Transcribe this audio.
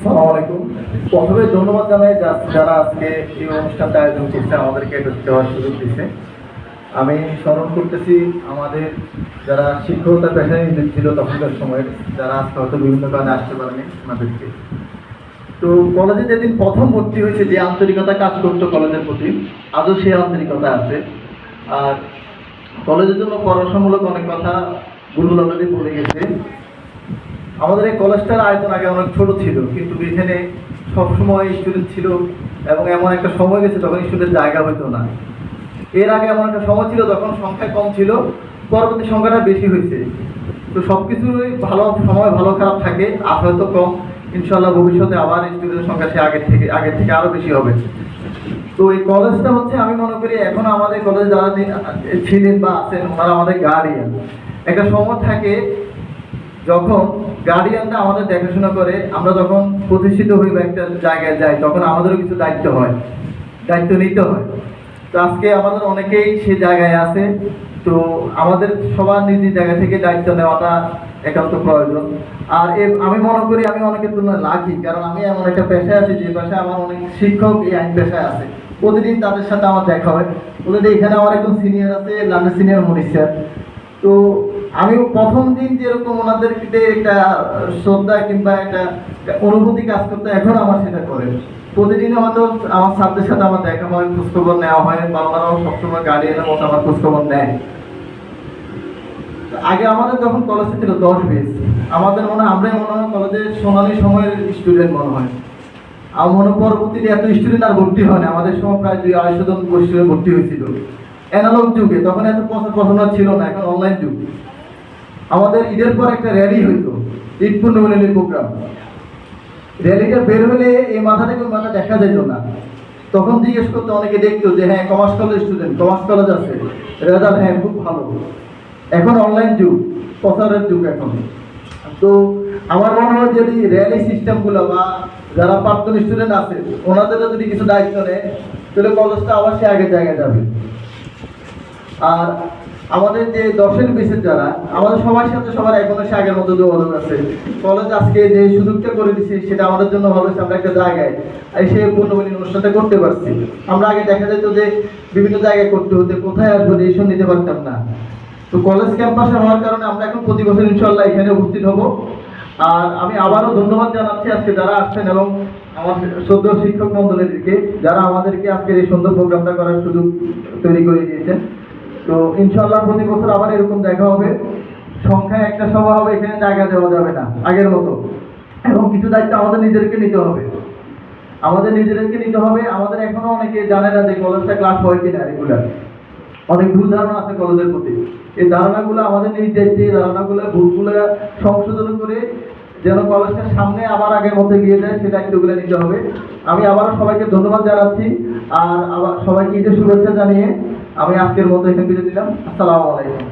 আসসালামু আলাইকুম। প্রথমে ধন্যবাদ জানাই যারা আজকে এই অনুষ্ঠানটা আয়োজন করছে, আমাদেরকে একত্রিত হওয়ার সুযোগ দিচ্ছে। আমি স্মরণ করতেছি আমাদের যারা শিক্ষকতা পেশায় নিযুক্ত ছিল তখনকার সময়, যারা আজকে হয়তো বিভিন্ন কারণে আসতে পারেনি আমাদেরকে। তো কলেজে যেদিন প্রথম ভর্তি হয়েছে, যে আন্তরিকতা কাজ করতো কলেজের প্রতি, আজও সেই আন্তরিকতা আছে। আর কলেজের জন্য পড়াশোনামূলক অনেক কথা গুরুল অলরেডি বলে গেছে। আমাদের এই কলেজটার আয়তন আগে অনেক ছোট ছিল, কিন্তু এখানে সবসময় স্টুডেন্ট ছিল এবং এমন একটা সময় গেছে তখন স্টুডেন্ট জায়গা হইতো না। এর আগে এমন একটা সময় ছিল যখন সংখ্যা কম ছিল, পরবর্তী সংখ্যাটা বেশি হয়েছে। তো সব কিছুই ভালো সময় ভালো খারাপ থাকে, আর হয়তো কম। ইনশাল্লাহ ভবিষ্যতে আবার স্টুডেন্টের সংখ্যা সে আগের থেকে আরও বেশি হবে। তো এই কলেজটা হচ্ছে, আমি মনে করি এখন আমাদের কলেজে যারা ছিলেন বা আছেন ওনারা আমাদের গার্ডিয়ান। একটা সময় থাকে যখন গার্ডিয়ানরা আমাদের দেখাশোনা করে, আমরা যখন প্রতিষ্ঠিত হই বা একটা জায়গায় যাই, তখন আমাদেরও কিছু দায়িত্ব নিতে হয়। তো আজকে আমাদের অনেকেই সে জায়গায় আছে। তো আমাদের সবার নিজের জায়গা থেকে দায়িত্ব নেওয়াটা একান্ত প্রয়োজন। আর আমি মনে করি আমি অনেকের তুলনায় লাকি, কারণ আমি এমন একটা পেশায় আছি যে পেশায় আমার অনেক শিক্ষক এই আইন পেশায় আছে। প্রতিদিন তাদের সাথে আমার দেখা হয়। ওদের এখানে আমার একজন সিনিয়র আছে, লান্ডন সিনিয়র মনির স্যার। তো আমি প্রথম দিন যেরকম ওনাদের একটা শ্রদ্ধা কিংবা একটা অনুভূতি কাজ করতে, এখন আমার সেটা করে। প্রতিদিনই হয়তো আমার ছাত্রদের সাথে আমার দেখা হয়, খোঁজখবর নেওয়া হয়, বা ওনারাও সবসময় গার্ডিয়ানের মতো আমার খোঁজখবর নেয়। আগে আমাদের যখন কলেজে ছিল 10 বেস, আমাদের আমরাই মনে হয় কলেজের সোনালী সময়ের স্টুডেন্ট মনে হয়। আমার মনে পরবর্তীতে এত স্টুডেন্ট আর ভর্তি হয় না। আমাদের সময় প্রায় 200-250 জন স্টুডেন্ট ভর্তি হয়েছিল অ্যানালগ যুগে। তখন এত পড়াশোনা ছিল না, এখন অনলাইন যুগ। আমাদের ঈদের পর একটা র্যালি হইতো, ঈদ পূর্ণমিলনী প্রোগ্রাম। র্যালিটা বের হলে এই মাথা থেকে ওই মাথা দেখা যেত না। তখন জিজ্ঞেস করতে অনেকে দেখতো যে হ্যাঁ commerce college student, commerce college আছে, রেজাল্ট হ্যাঁ খুব ভালো। এখন অনলাইন যুগ, প্রচারের যুগ এখন। তো আমার মনে হয় যদি র্যালি সিস্টেমগুলো বা যারা প্রাক্তন স্টুডেন্ট আছে ওনাদেরও যদি কিছু দায়িত্ব নেয়, তাহলে কলেজটা আবার সে আগের জায়গায় যাবে। আর আমাদের যে 10-এর বেসের যারা, আমাদের সবার সাথে সবার এখনো সে আগের মতো যোগাযোগ আছে। কলেজ আজকে যে সুযোগটা করে দিচ্ছে সেটা আমাদের জন্য ভালো হয়েছে। আমরা একটা জায়গায় এসে পূর্ণমিলনী অনুষ্ঠানটা করতে পারছি। আমরা আগে দেখা যেত যে বিভিন্ন জায়গায় করতে হতে, কোথায় আসবো ডিসিশন নিতে পারতাম না। তো কলেজ ক্যাম্পাসে হওয়ার কারণে আমরা এখন প্রতি বছর ইনশাল্লাহ এখানে উপস্থিত হব। আর আমি আবারও ধন্যবাদ জানাচ্ছি আজকে যারা আসছেন এবং আমার শ্রদ্ধেয় শিক্ষক মণ্ডলীদেরকে, যারা আমাদেরকে আজকের এই সুন্দর প্রোগ্রামটা করার সুযোগ তৈরি করে দিয়েছেন। তো ইনশাল্লাহ প্রতি বছর আবার এরকম দেখা হবে। সংখ্যায় একটা সভা হবে, এখানে জায়গা দেওয়া যাবে না আগের মতো, এবং কিছু দায়িত্ব আমাদের নিজেদেরকে নিতে হবে। আমাদের এখনো অনেকে জানে না যে কলেজটা ক্লাস হয় কিনা রেগুলার। অনেক ভুল ধারণা আছে কলেজের প্রতি। এই ধারণাগুলো আমাদের নিজ দায়িত্বে, এই ধারণাগুলো ভুলগুলো সংশোধন করে যেন কলেজটার সামনে আবার আগের মতো গিয়ে যায়, সেই দায়িত্বগুলো নিতে হবে। আমি আবারও সবাইকে ধন্যবাদ জানাচ্ছি। আর আবার সবাইকে ঈদের শুভেচ্ছা জানিয়ে আমি আজকের মতো এখানে বিদায় দিলাম। আসসালামু আলাইকুম।